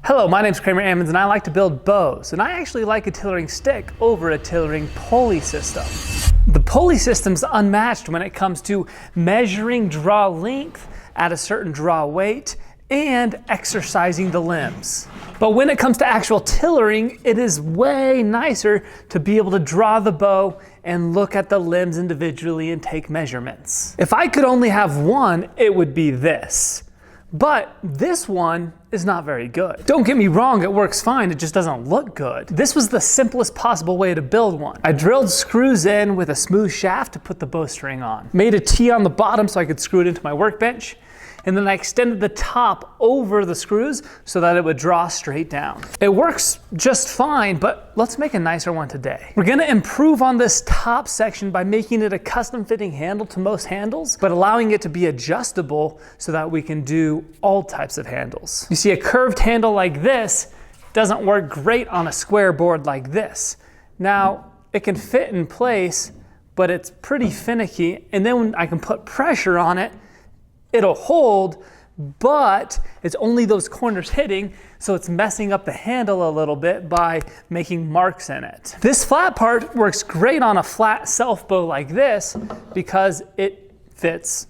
Hello, my name's Ammons and I like to build bows, and I actually like a Tillering stick over a Tillering pulley system. The pulley system's unmatched when it comes to measuring draw length at a certain draw weight and exercising the limbs. But when it comes to actual tillering, it is way nicer to be able to draw the bow and look at the limbs individually and take measurements. If I could only have one, it would be this. But this one is not very good. Don't get me wrong, it works fine, it just doesn't look good. This was the simplest possible way to build one. I drilled screws in with a smooth shaft to put the bowstring on. Made a T on the bottom so I could screw it into my workbench. And then I extended the top over the screws so that it would draw straight down. It works just fine, but let's make a nicer one today. We're gonna improve on this top section by making it a custom fitting handle to most handles, but allowing it to be adjustable so that we can do all types of handles. You see, a curved handle like this doesn't work great on a square board like this. Now, it can fit in place, but it's pretty finicky, and then when I can put pressure on it, it'll hold, but it's only those corners hitting, so it's messing up the handle a little bit by making marks in it. This flat part works great on a flat self bow like this because it fits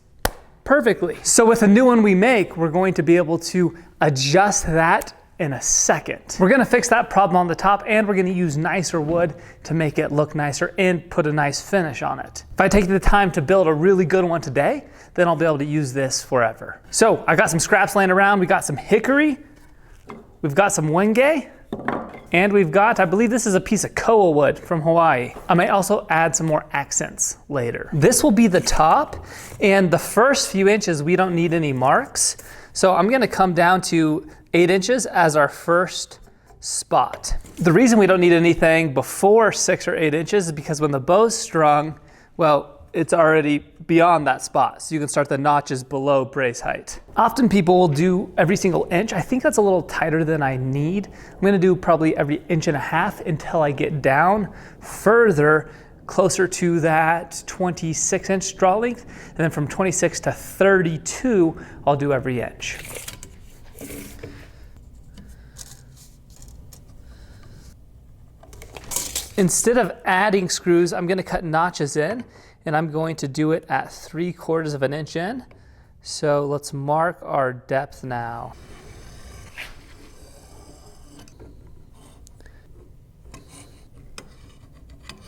perfectly. So with a new one we make, we're going to be able to adjust that in a second. We're gonna fix that problem on the top, and we're gonna use nicer wood to make it look nicer and put a nice finish on it. If I take the time to build a really good one today, then I'll be able to use this forever. So I got some scraps laying around. We got some hickory, we've got some wenge, and we've got, I believe this is a piece of koa wood from Hawaii. I may also add some more accents later. This will be the top, and the first few inches we don't need any marks. So I'm gonna come down to 8 inches as our first spot. The reason we don't need anything before 6 or 8 inches is because when the bow's strung, well, it's already beyond that spot. So you can start the notches below brace height. Often people will do every single inch. I think that's a little tighter than I need. I'm gonna do probably every 1.5 inches until I get down further, closer to that 26-inch draw length. And then from 26 to 32, I'll do every inch. Instead of adding screws, I'm gonna cut notches in, and I'm going to do it at 3/4 of an inch in. So let's mark our depth now.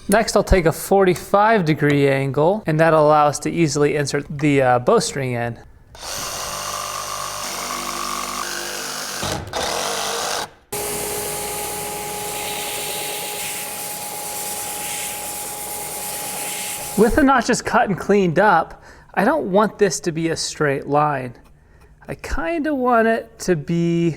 Next, I'll take a 45-degree angle, and that'll allow us to easily insert the bowstring in. With the notches cut and cleaned up, I don't want this to be a straight line. I kind of want it to be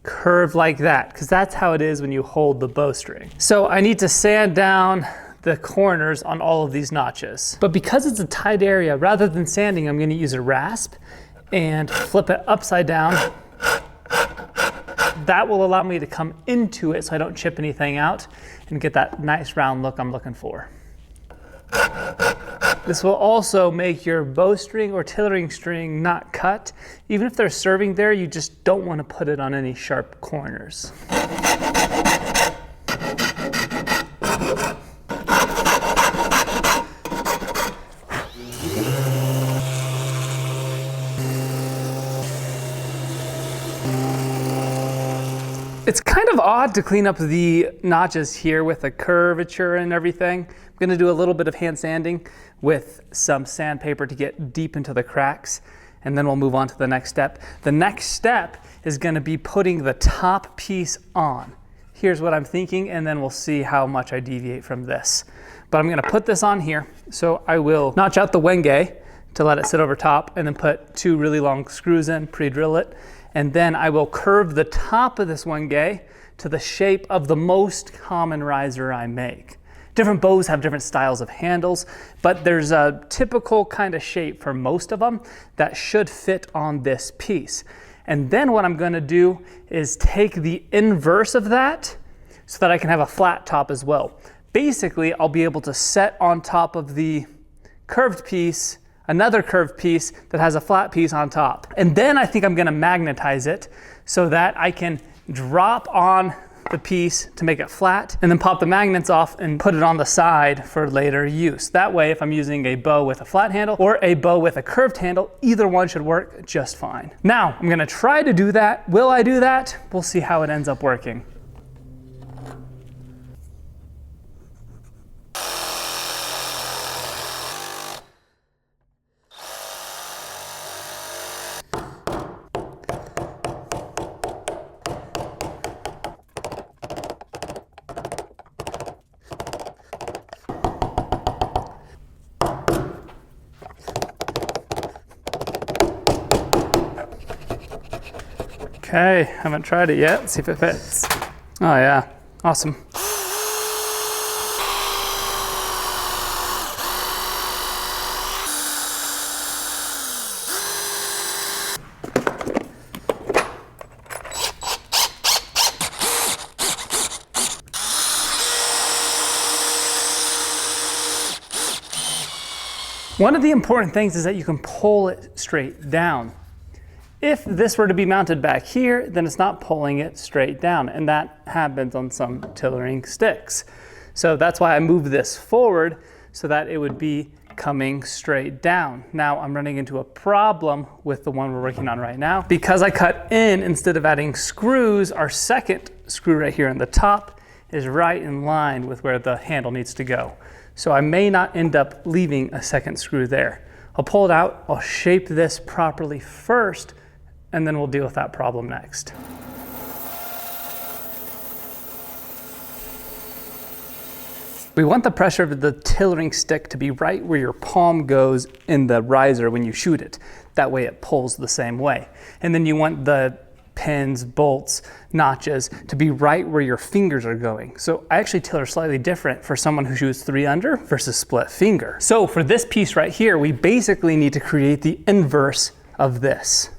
curved like that, because that's how it is when you hold the bowstring. So I need to sand down the corners on all of these notches. But because it's a tight area, rather than sanding, I'm going to use a rasp and flip it upside down. That will allow me to come into it so I don't chip anything out and get that nice round look I'm looking for. This will also make your bowstring or tillering string not cut. Even if they're serving there, you just don't want to put it on any sharp corners. It's kind of odd to clean up the notches here with a curvature and everything. I'm gonna do a little bit of hand sanding with some sandpaper to get deep into the cracks, and then we'll move on to the next step. The next step is gonna be putting the top piece on. Here's what I'm thinking, and then we'll see how much I deviate from this. But I'm gonna put this on here, so I will notch out the wenge to let it sit over top, and then put 2 really long screws in, pre-drill it, and then I will curve the top of this wenge to the shape of the most common riser I make. Different bows have different styles of handles, but there's a typical kind of shape for most of them that should fit on this piece. And then what I'm gonna do is take the inverse of that so that I can have a flat top as well. Basically, I'll be able to set on top of the curved piece another curved piece that has a flat piece on top. And then I think I'm gonna magnetize it so that I can drop on the piece to make it flat, and then pop the magnets off and put it on the side for later use. That way, if I'm using a bow with a flat handle or a bow with a curved handle, either one should work just fine. Now, I'm gonna try to do that. Will I do that? We'll see how it ends up working. Okay, haven't tried it yet. Let's see if it fits. Oh yeah, awesome. One of the important things is that you can pull it straight down. If this were to be mounted back here, then it's not pulling it straight down, and that happens on some tillering sticks. So that's why I moved this forward so that it would be coming straight down. Now I'm running into a problem with the one we're working on right now. Because I cut in instead of adding screws, our second screw right here on the top is right in line with where the handle needs to go. So I may not end up leaving a second screw there. I'll pull it out, I'll shape this properly first, and then we'll deal with that problem next. We want the pressure of the tillering stick to be right where your palm goes in the riser when you shoot it. That way it pulls the same way. And then you want the pins, bolts, notches to be right where your fingers are going. So I actually tiller slightly different for someone who shoots 3-under versus split finger. So for this piece right here, we basically need to create the inverse of this.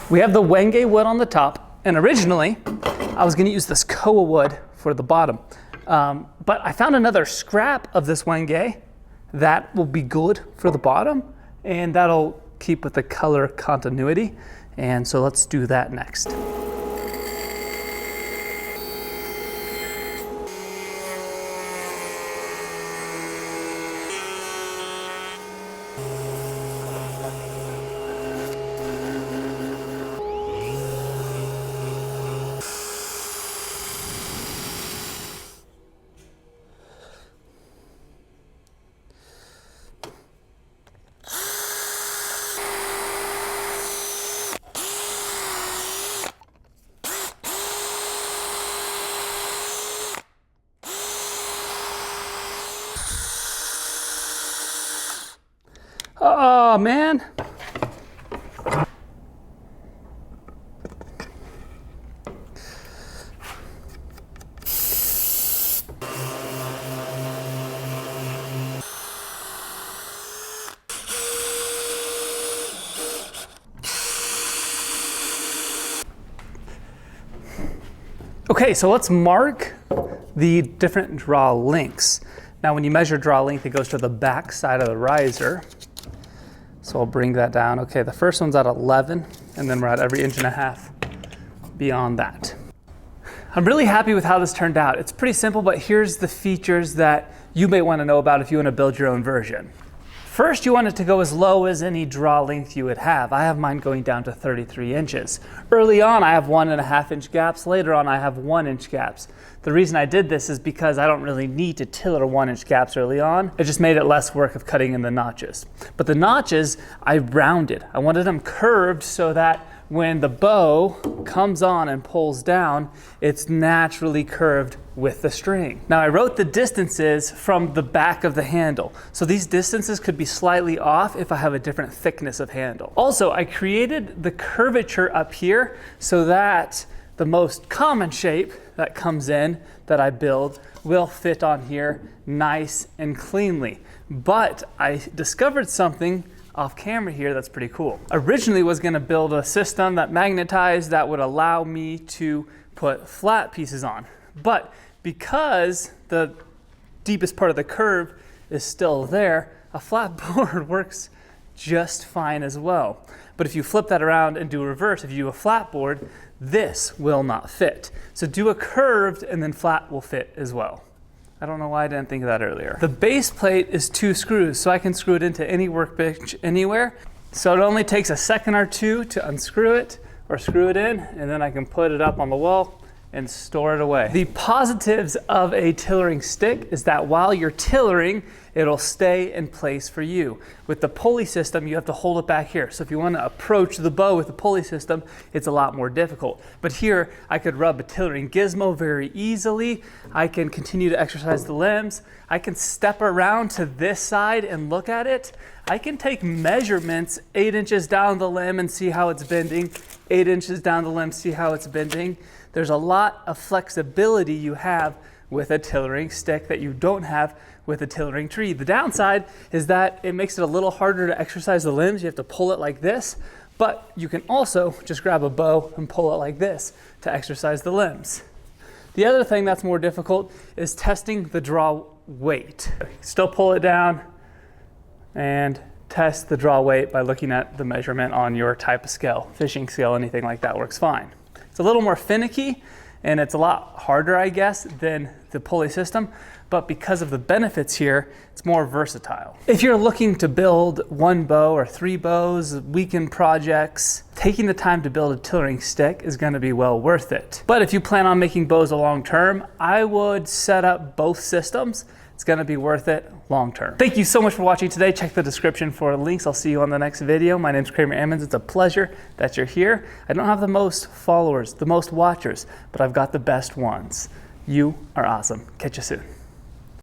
We have the wenge wood on the top, and originally I was gonna use this koa wood for the bottom. But I found another scrap of this wenge that will be good for the bottom, and that'll keep with the color continuity. And so let's do that next. Oh man. Okay, so let's mark the different draw lengths. Now when you measure draw length, it goes to the back side of the riser. So I'll bring that down. Okay, the first one's at 11, and then we're at every 1.5 inches beyond that. I'm really happy with how this turned out. It's pretty simple, but here's the features that you may want to know about if you want to build your own version. First, you want it to go as low as any draw length you would have. I have mine going down to 33 inches. Early on, I have 1.5 inch gaps. Later on, I have 1 inch gaps. The reason I did this is because I don't really need to tiller 1 inch gaps early on. It just made it less work of cutting in the notches. But the notches, I rounded. I wanted them curved so that when the bow comes on and pulls down, it's naturally curved with the string. Now I wrote the distances from the back of the handle. So these distances could be slightly off if I have a different thickness of handle. Also, I created the curvature up here so that the most common shape that comes in that I build will fit on here nice and cleanly. But I discovered something off camera here that's pretty cool. Originally was gonna build a system that magnetized that would allow me to put flat pieces on. But because the deepest part of the curve is still there, a flat board works just fine as well. But if you flip that around and do reverse, if you do a flat board, this will not fit. So do a curved and then flat will fit as well. I don't know why I didn't think of that earlier. The base plate is 2 screws, so I can screw it into any workbench anywhere. So it only takes a second or two to unscrew it or screw it in, and then I can put it up on the wall and store it away. The positives of a tillering stick is that while you're tillering, it'll stay in place for you. With the pulley system, you have to hold it back here. So if you want to approach the bow with the pulley system, it's a lot more difficult. But here, I could rub a tillering gizmo very easily. I can continue to exercise the limbs. I can step around to this side and look at it. I can take measurements 8 inches down the limb and see how it's bending, 8 inches down the limb, see how it's bending. There's a lot of flexibility you have with a tillering stick that you don't have with a tillering tree. The downside is that it makes it a little harder to exercise the limbs. You have to pull it like this, but you can also just grab a bow and pull it like this to exercise the limbs. The other thing that's more difficult is testing the draw weight. Still pull it down and test the draw weight by looking at the measurement on your type of scale. Fishing scale, anything like that works fine. It's a little more finicky and it's a lot harder, I guess, than the pulley system, but because of the benefits here, it's more versatile. If you're looking to build 1 bow or 3 bows, weekend projects, taking the time to build a tillering stick is gonna be well worth it. But if you plan on making bows a long term, I would set up both systems. It's gonna be worth it long term. Thank you so much for watching today. Check the description for links. I'll see you on the next video. My name's Kramer Ammons. It's a pleasure that you're here. I don't have the most followers, the most watchers, but I've got the best ones. You are awesome. Catch you soon.